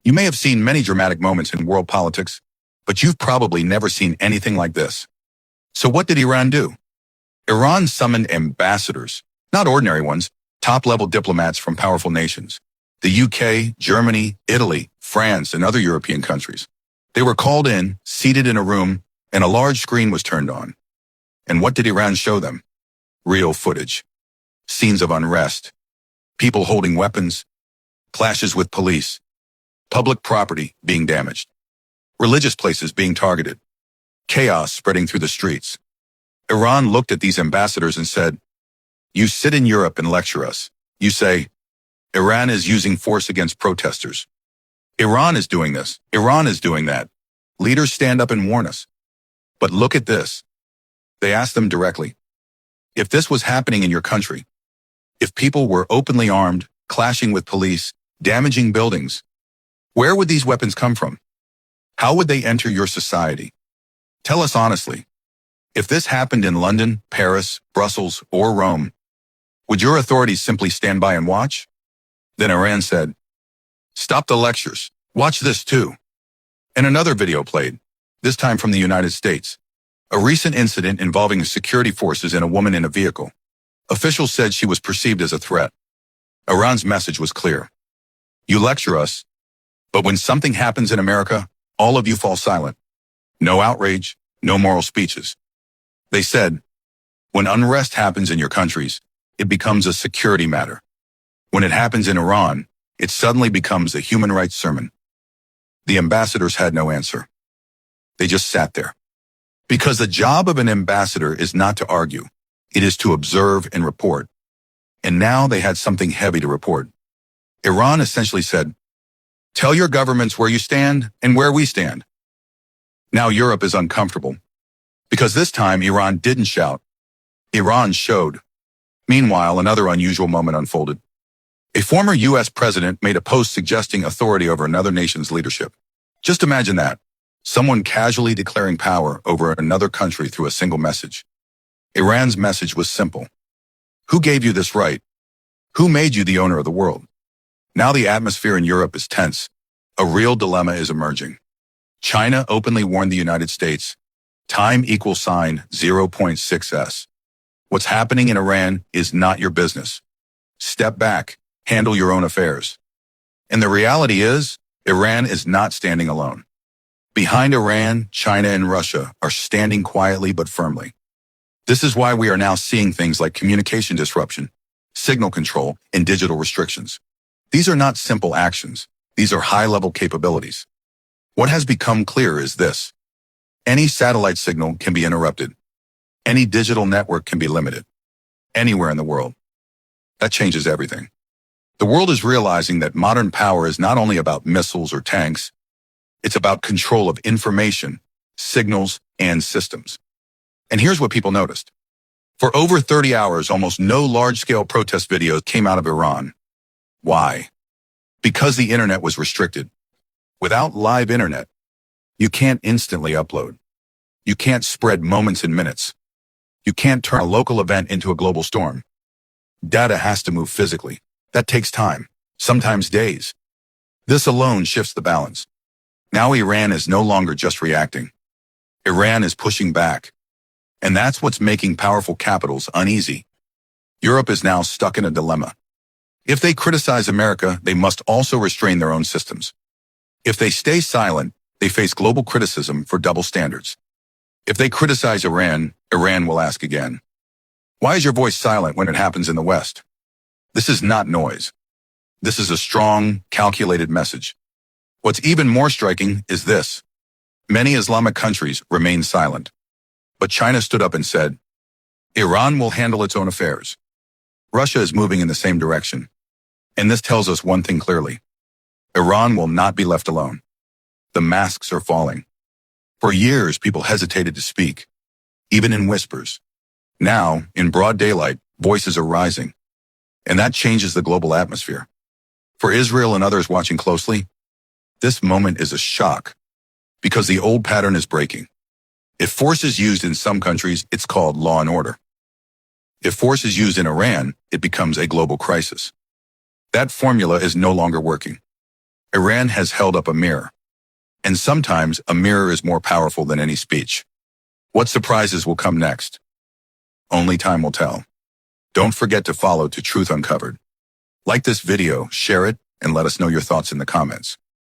You may have seen many dramatic moments in world politics, but you've probably never seen anything like this. So what did Iran do? Iran summoned ambassadors, not ordinary ones, top-level diplomats from powerful nations. The UK, Germany, Italy, France, and other European countries. They were called in, seated in a room, and a large screen was turned on. And what did Iran show them? Real footage. Scenes of unrest. People holding weapons. Clashes with police. Public property being damaged. Religious places being targeted. Chaos spreading through the streets. Iran looked at these ambassadors and said, "You sit in Europe and lecture us. You say, Iran is using force against protesters. Iran is doing this. Iran is doing that. Leaders stand up and warn us. But look at this." They asked them directly, if this was happening in your country, if people were openly armed, clashing with police, damaging buildings, where would these weapons come from? How would they enter your society? Tell us honestly, if this happened in London, Paris, Brussels, or Rome, would your authorities simply stand by and watch? Then Iran said, "Stop the lectures. Watch this too." And another video played, this time from the United States. A recent incident involving security forces and a woman in a vehicle. Officials said she was perceived as a threat. Iran's message was clear. You lecture us, but when something happens in America, all of you fall silent. No outrage, no moral speeches. They said, when unrest happens in your countries, it becomes a security matter. When it happens in Iran, it suddenly becomes a human rights sermon. The ambassadors had no answer. They just sat there. Because the job of an ambassador is not to argue. It is to observe and report. And now they had something heavy to report. Iran essentially said, tell your governments where you stand and where we stand. Now Europe is uncomfortable. Because this time Iran didn't shout. Iran showed. Meanwhile, another unusual moment unfolded. A former U.S. president made a post suggesting authority over another nation's leadership. Just imagine that. Someone casually declaring power over another country through a single message. Iran's message was simple. Who gave you this right? Who made you the owner of the world? Now the atmosphere in Europe is tense. A real dilemma is emerging. China openly warned the United States. Time equals sign 0.6s. What's happening in Iran is not your business. Step back, handle your own affairs. And the reality is, Iran is not standing alone. Behind Iran, China and Russia are standing quietly but firmly. This is why we are now seeing things like communication disruption, signal control, and digital restrictions. These are not simple actions. These are high-level capabilities. What has become clear is this. Any satellite signal can be interrupted. Any digital network can be limited. Anywhere in the world. That changes everything. The world is realizing that modern power is not only about missiles or tanks. It's about control of information, signals, and systems. And here's what people noticed. For over 30 hours, almost no large-scale protest videos came out of Iran. Why? Because the internet was restricted. Without live internet, you can't instantly upload. You can't spread moments in minutes. You can't turn a local event into a global storm. Data has to move physically. That takes time, sometimes days. This alone shifts the balance. Now Iran is no longer just reacting. Iran is pushing back. And that's what's making powerful capitals uneasy. Europe is now stuck in a dilemma. If they criticize America, they must also restrain their own systems. If they stay silent, they face global criticism for double standards. If they criticize Iran, Iran will ask again. Why is your voice silent when it happens in the West? This is not noise. This is a strong, calculated message. What's even more striking is this. Many Islamic countries remain silent. But China stood up and said, Iran will handle its own affairs. Russia is moving in the same direction. And this tells us one thing clearly. Iran will not be left alone. The masks are falling. For years, people hesitated to speak, even in whispers. Now, in broad daylight, voices are rising. And that changes the global atmosphere. For Israel and others watching closely, this moment is a shock, because the old pattern is breaking. If force is used in some countries, it's called law and order. If force is used in Iran, it becomes a global crisis. That formula is no longer working. Iran has held up a mirror. And sometimes a mirror is more powerful than any speech. What surprises will come next? Only time will tell. Don't forget to follow to Truth Uncovered. Like this video, share it, and let us know your thoughts in the comments.